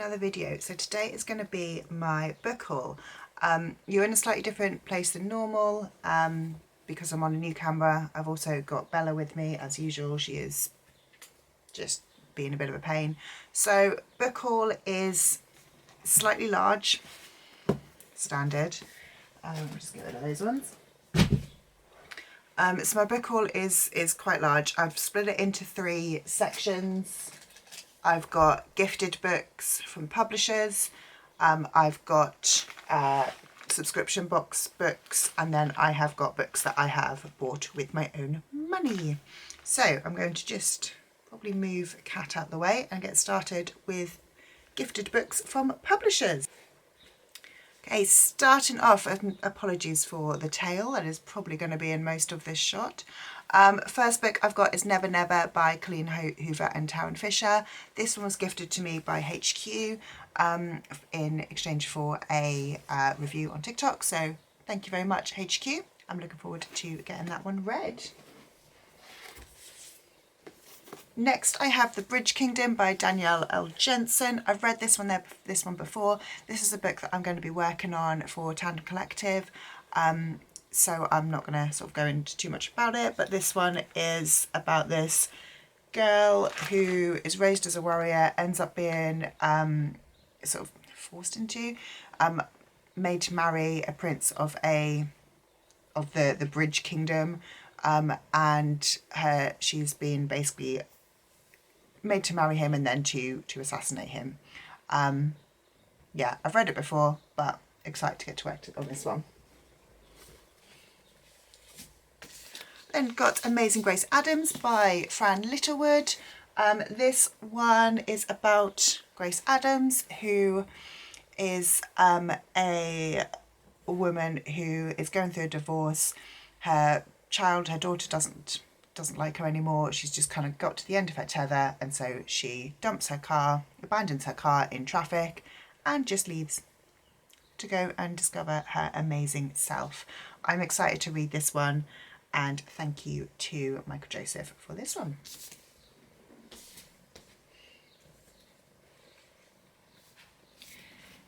another video. So today is going to be my book haul. You're in a slightly different place than normal because I'm on a new camera. I've also got Bella with me as usual. She is just being a bit of a pain. So book haul is slightly large, standard. I'll just get rid of those ones. So my book haul is quite large. I've split it into 3 sections. I've got gifted books from publishers, I've got subscription box books, and then I have got books that I have bought with my own money. So I'm going to just probably move Cat out the way and get started with gifted books from publishers. Okay, starting off, apologies for the tail that is probably going to be in most of this shot. First book I've got is Never Never by Colleen Hoover and Tarryn Fisher. This one was gifted to me by HQ in exchange for a review on TikTok, so thank you very much HQ. I'm looking forward to getting that one read. Next I have The Bridge Kingdom by Danielle L. Jensen. I've read this one before. This is a book that I'm going to be working on for Tandem Collective, so I'm not going to sort of go into too much about it, but this one is about this girl who is raised as a warrior, ends up being sort of forced into, made to marry a prince of the Bridge Kingdom, and she's been basically made to marry him and then to assassinate him. Yeah, I've read it before, but excited to get to work on this one. Then got Amazing Grace Adams by Fran Littlewood. This one is about Grace Adams, who is a woman who is going through a divorce. Her daughter doesn't like her anymore. She's just kind of got to the end of her tether, and so she dumps her car, abandons her car in traffic, and just leaves to go and discover her amazing self. I'm excited to read this one, and thank you to Michael Joseph for this one.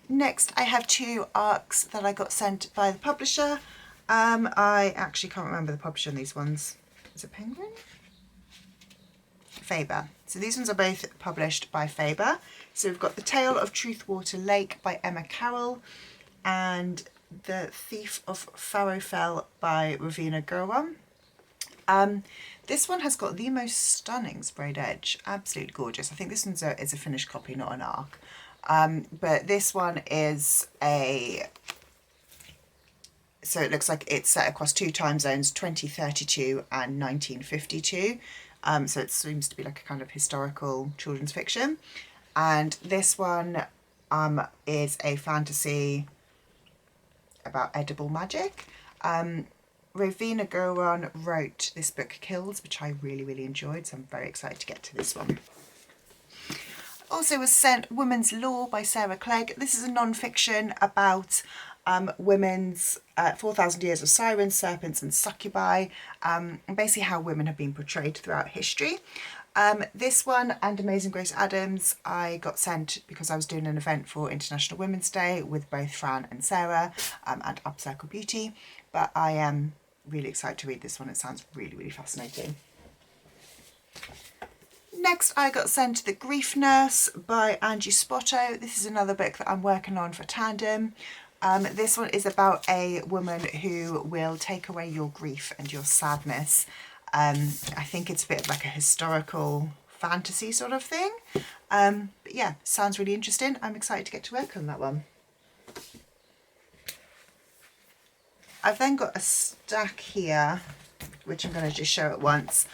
Next I have 2 ARCs that I got sent by the publisher. I actually can't remember the publisher on these ones. Is it Penguin? Faber. So these ones are both published by Faber. So we've got The Tale of Truthwater Lake by Emma Carroll and The Thief of Farrow Fell by Ravina Gurwan. This one has got the most stunning sprayed edge, absolutely gorgeous. I think this one's is a finished copy, not an ARC. But this one is so it looks like it's set across 2 time zones, 2032 and 1952. So it seems to be like a kind of historical children's fiction. And this one is a fantasy about edible magic. Ravina Gurwan wrote this book Kills, which I really enjoyed, so I'm very excited to get to this one. Also was sent Women's Law by Sarah Clegg. This is a non-fiction about women's 4,000 years of sirens, serpents and succubi, and basically how women have been portrayed throughout history. This one and Amazing Grace Adams I got sent because I was doing an event for International Women's Day with both Fran and Sarah and Upcircle Beauty, but I am really excited to read this one. It sounds really fascinating. Next I got sent The Grief Nurse by Angie Spotto. This is another book that I'm working on for Tandem. This one is about a woman who will take away your grief and your sadness. I think it's a bit like a historical fantasy sort of thing. But yeah, sounds really interesting. I'm excited to get to work on that one. I've then got a stack here, which I'm going to just show at once.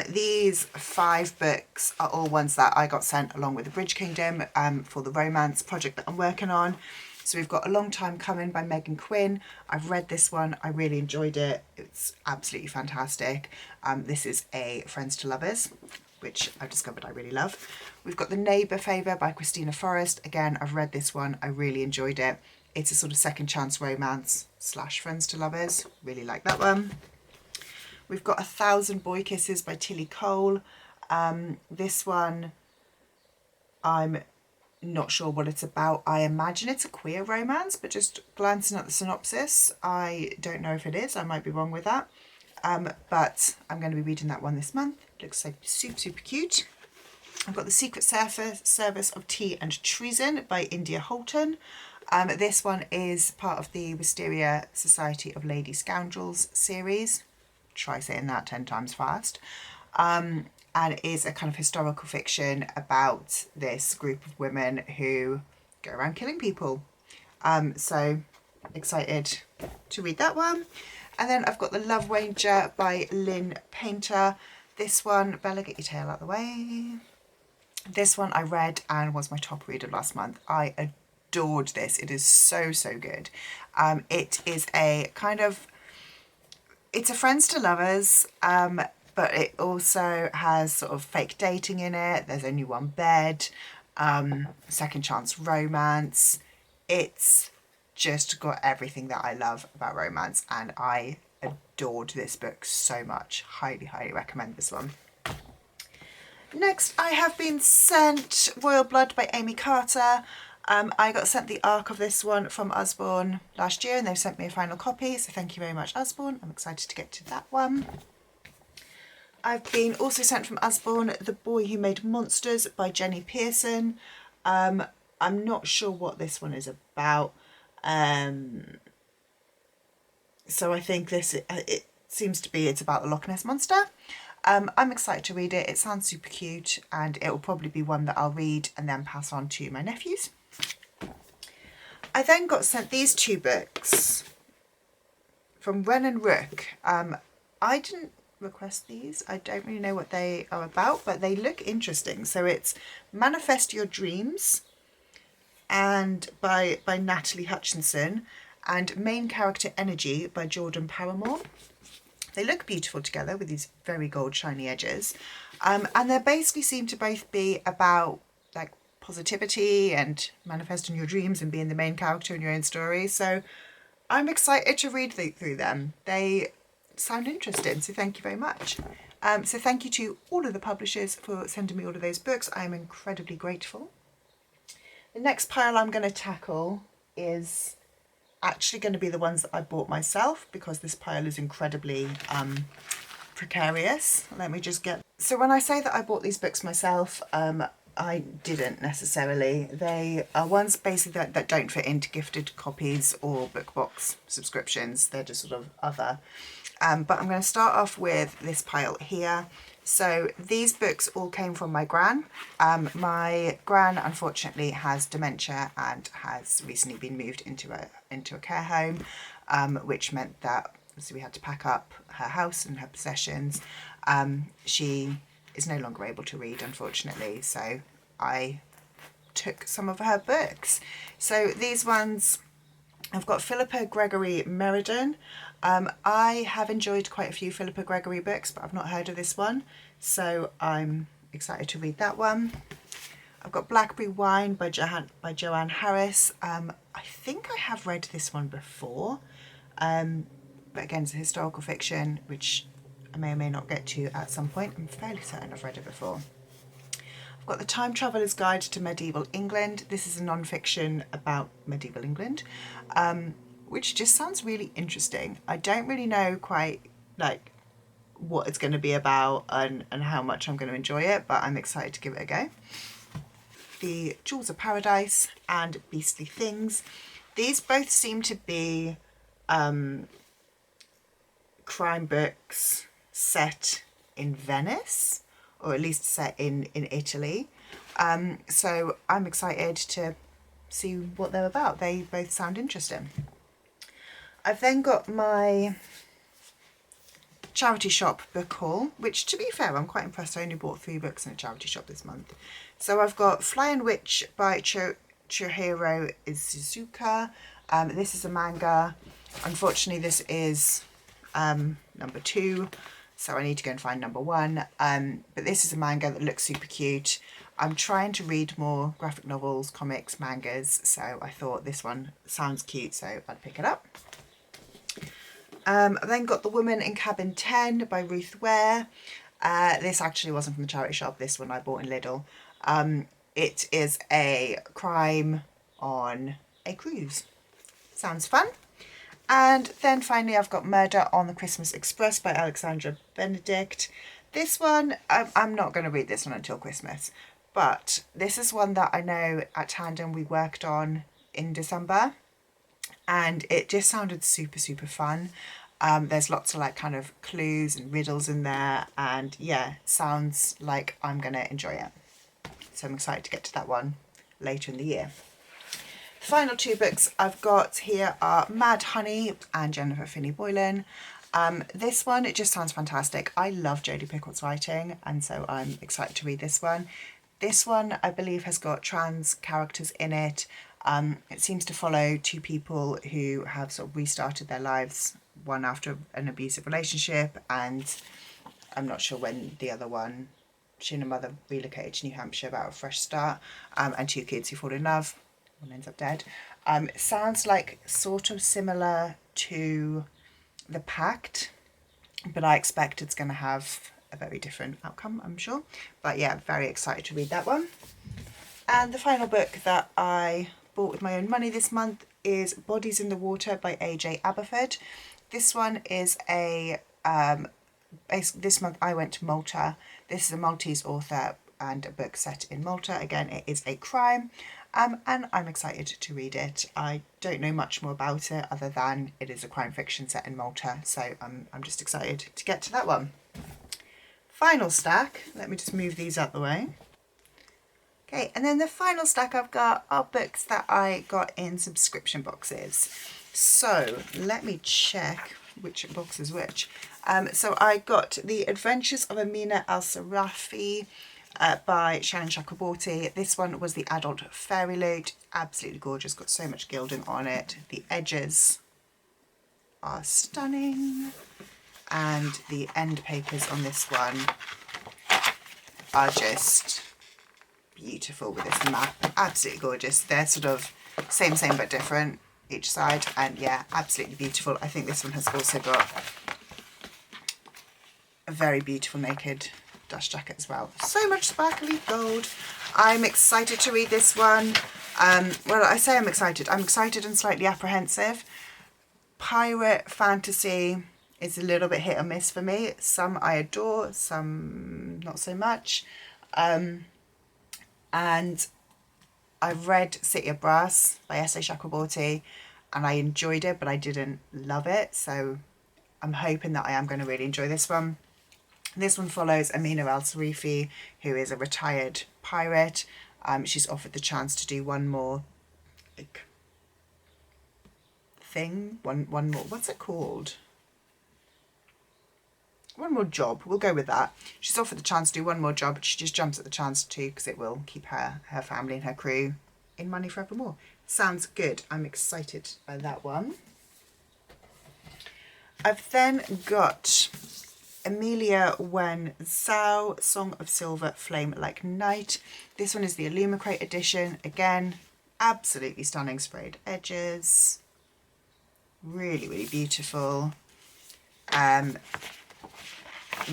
These 5 books are all ones that I got sent along with The Bridge Kingdom for the romance project that I'm working on. So we've got A Long Time Coming by Megan Quinn. I've read this one, I really enjoyed it. It's absolutely fantastic. This is a Friends to Lovers, which I've discovered I really love. We've got The Neighbour Favour by Christina Forrest. Again, I've read this one, I really enjoyed it. It's a sort of second chance romance / Friends to Lovers. Really like that one. We've got 1,000 Boy Kisses by Tilly Cole. This one I'm not sure what it's about. I imagine it's a queer romance, but just glancing at the synopsis, I don't know if it is. I might be wrong with that. But I'm going to be reading that one this month. It looks like super cute. I've got The Secret Service of Tea and Treason by India Holton. This one is part of the Wisteria Society of Lady Scoundrels series. Try saying that 10 times fast. And it is a kind of historical fiction about this group of women who go around killing people. So excited to read that one. And then I've got The Love Wager by Lynn Painter. This one, Bella, get your tail out of the way. This one I read and was my top read of last month. I adored this. It is so good. It is a kind of, it's a friends to lovers, but it also has sort of fake dating in it. There's only one bed, second chance romance. It's just got everything that I love about romance, and I adored this book so much. Highly recommend this one. Next, I have been sent Royal Blood by Amy Carter. I got sent the arc of this one from Usborne last year, and they've sent me a final copy, so thank you very much, Usborne. I'm excited to get to that one. I've been also sent from Usborne The Boy Who Made Monsters by Jenny Pearson. I'm not sure what this one is about. So I think it seems to be, it's about the Loch Ness Monster. I'm excited to read it. It sounds super cute, and it will probably be one that I'll read and then pass on to my nephews. I then got sent these two books from Wren and Rook. I didn't request these. I don't really know what they are about, but they look interesting. So it's Manifest Your Dreams and by Natalie Hutchinson, and Main Character Energy by Jordan Paramore. They look beautiful together with these very gold shiny edges. And they basically seem to both be about like positivity and manifesting your dreams and being the main character in your own story. So I'm excited to read through them. They sound interesting, so thank you very much. So thank you to all of the publishers for sending me all of those books. I am incredibly grateful. The next pile I'm going to tackle is actually going to be the ones that I bought myself, because this pile is incredibly precarious. Let me just get... So when I say that I bought these books myself, I didn't necessarily. They are ones basically that don't fit into gifted copies or book box subscriptions. They're just sort of other. But I'm going to start off with this pile here. So these books all came from my gran. My gran unfortunately has dementia and has recently been moved into a care home, which meant that so we had to pack up her house and her possessions. She is no longer able to read, unfortunately, so I took some of her books. So these ones, I've got Philippa Gregory Meriden. I have enjoyed quite a few Philippa Gregory books, but I've not heard of this one, so I'm excited to read that one. I've got Blackberry Wine by Joanne Harris. I think I have read this one before, but again, it's a historical fiction, which I may or may not get to at some point. I'm fairly certain I've read it before. I've got The Time Traveller's Guide to Medieval England. This is a non-fiction about medieval England, which just sounds really interesting. I don't really know quite like what it's going to be about and how much I'm going to enjoy it, but I'm excited to give it a go. The Jewels of Paradise and Beastly Things. These both seem to be crime books set in Venice, or at least set in Italy. So I'm excited to see what they're about. They both sound interesting. I've then got my charity shop book haul, which, to be fair, I'm quite impressed. I only bought 3 books in a charity shop this month. So I've got Flying Witch by Chihiro Izuka. This is a manga. Unfortunately, this is number 2, so I need to go and find number 1. But this is a manga that looks super cute. I'm trying to read more graphic novels, comics, mangas, so I thought this one sounds cute, so I'd pick it up. I've then got The Woman in Cabin 10 by Ruth Ware. This actually wasn't from the charity shop. This one I bought in Lidl. It is a crime on a cruise. Sounds fun. And then finally I've got Murder on the Christmas Express by Alexandra Benedict. This one, I'm not going to read this one until Christmas, but this is one that I know at Tandem we worked on in December, and it just sounded super, super fun. There's lots of like kind of clues and riddles in there, and yeah, sounds like I'm going to enjoy it. So I'm excited to get to that one later in the year. Final two books I've got here are Mad Honey and Jennifer Finney Boylan. This one, it just sounds fantastic. I love Jodie Picoult's writing, and so I'm excited to read this one. This one, I believe, has got trans characters in it. It seems to follow two people who have sort of restarted their lives, one after an abusive relationship, and I'm not sure when the other one, she and her mother relocated to New Hampshire about a fresh start, and two kids who fall in love. One ends up dead. It sounds like sort of similar to The Pact, but I expect it's going to have a very different outcome, I'm sure. But yeah, very excited to read that one. And the final book that I bought with my own money this month is Bodies in the Water by A.J. Aberford. This one is this month I went to Malta. This is a Maltese author and a book set in Malta. Again, it is a crime, and I'm excited to read it. I don't know much more about it other than it is a crime fiction set in Malta, so I'm just excited to get to that one. Final stack, let me just move these out the way. Okay, and then the final stack I've got are books that I got in subscription boxes. So let me check which box is which. So I got The Adventures of Amina Al-Sarafi by Shannon Chakraborty. This one was the adult fairy loot. Absolutely gorgeous, got so much gilding on it. The edges are stunning, and the end papers on this one are just beautiful with this map. Absolutely gorgeous. They're sort of same but different each side, and yeah, absolutely beautiful. I think this one has also got a very beautiful naked dust jacket as well. So much sparkly gold. I'm excited to read this one. Well, I say I'm excited and slightly apprehensive. Pirate fantasy is a little bit hit or miss for me. Some I adore, some not so much. And I've read City of Brass by S.A. Chakraborty, and I enjoyed it, but I didn't love it. So I'm hoping that I am going to really enjoy this one. This one follows Amina Al-Sarafi, who is a retired pirate. She's offered the chance to do one more thing, one more, what's it called? One more job, we'll go with that. She's offered the chance to do one more job, but she just jumps at the chance to because it will keep her family and her crew in money forevermore. Sounds good. I'm excited by that one. I've then got Amelia Wen Zhao, Song of Silver, Flame Like Night. This one is the Illumicrate edition. Again, absolutely stunning sprayed edges. Really, really beautiful.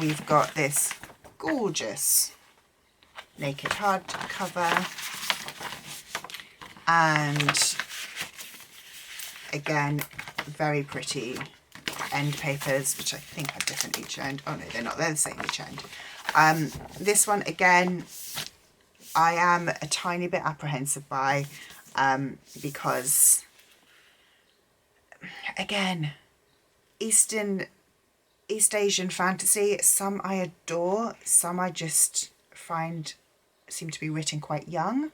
We've got this gorgeous naked hardcover, and again, very pretty end papers, which I think are different each end. Oh no, they're not, they're the same each end. This one, again, I am a tiny bit apprehensive by, because, again, East Asian fantasy, some I adore, some I just find seem to be written quite young.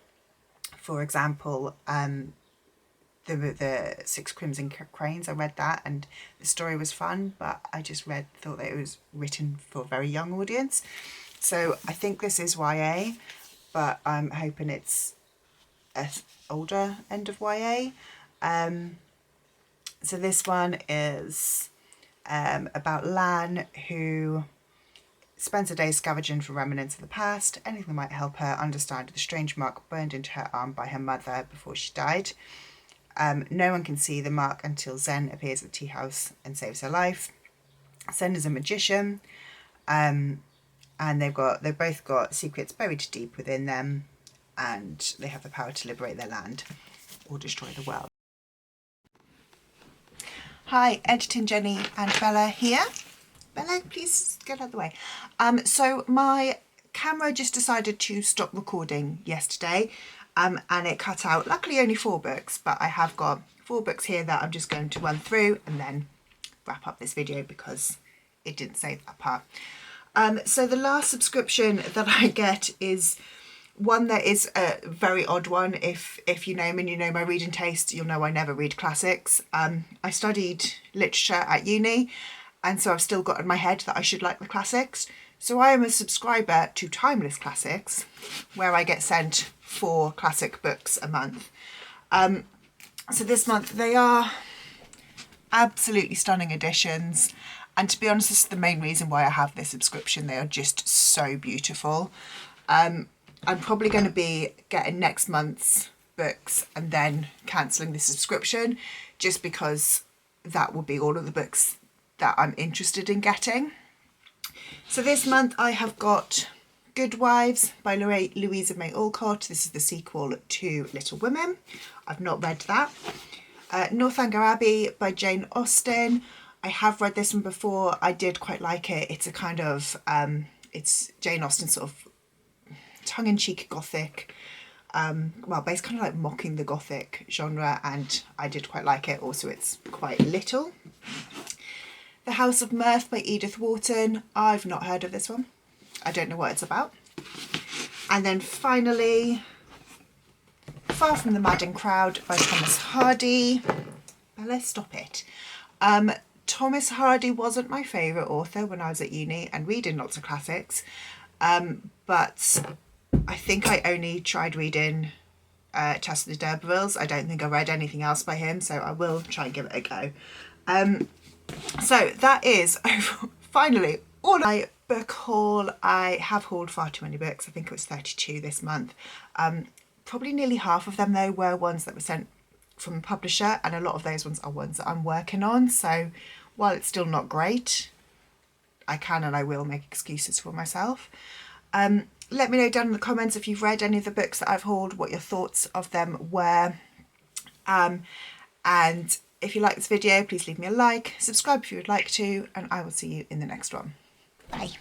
For example, the Six Crimson Cranes, I read that and the story was fun, but I just thought that it was written for a very young audience. So I think this is YA, but I'm hoping it's an older end of YA. So this one is about Lan, who spends a day scavenging for remnants of the past, anything that might help her understand the strange mark burned into her arm by her mother before she died. No one can see the mark until Zen appears at the tea house and saves her life. Zen is a magician, and they've both got secrets buried deep within them, and they have the power to liberate their land or destroy the world. Hi, Editing Jenny and Bella here. Bella, please get out of the way. So my camera just decided to stop recording yesterday, and it cut out, luckily only 4 books, but I have got 4 books here that I'm just going to run through and then wrap up this video because it didn't save that part. So the last subscription that I get is one that is a very odd one. If you know me and you know my reading taste, you'll know I never read classics. I studied literature at uni, and so I've still got in my head that I should like the classics. So I am a subscriber to Timeless Classics, where I get sent 4 classic books a month. So this month they are absolutely stunning editions, and to be honest, this is the main reason why I have this subscription. They are just so beautiful. I'm probably going to be getting next month's books and then cancelling the subscription, just because that will be all of the books that I'm interested in getting. So this month I have got Good Wives by Louisa May Alcott. This is the sequel to Little Women. I've not read that. Northanger Abbey by Jane Austen. I have read this one before. I did quite like it. It's a kind of, it's Jane Austen sort of tongue-in-cheek gothic, well, basically kind of like mocking the gothic genre, and I did quite like it. Also, it's quite little. The House of Mirth by Edith Wharton. I've not heard of this one. I don't know what it's about. And then finally, Far from the Madding Crowd by Thomas Hardy. Let's stop it. Thomas Hardy wasn't my favourite author when I was at uni and reading lots of classics, but I think I only tried reading Chester the D'Urbervilles. I don't think I read anything else by him, so I will try and give it a go. So that is finally all my book haul. I have hauled far too many books. I think it was 32 this month. Probably nearly half of them though were ones that were sent from the publisher, and a lot of those ones are ones that I'm working on. So while it's still not great, I can and I will make excuses for myself. Let me know down in the comments if you've read any of the books that I've hauled, what your thoughts of them were. And if you like this video, please leave me a like, subscribe if you would like to, and I will see you in the next one. Bye.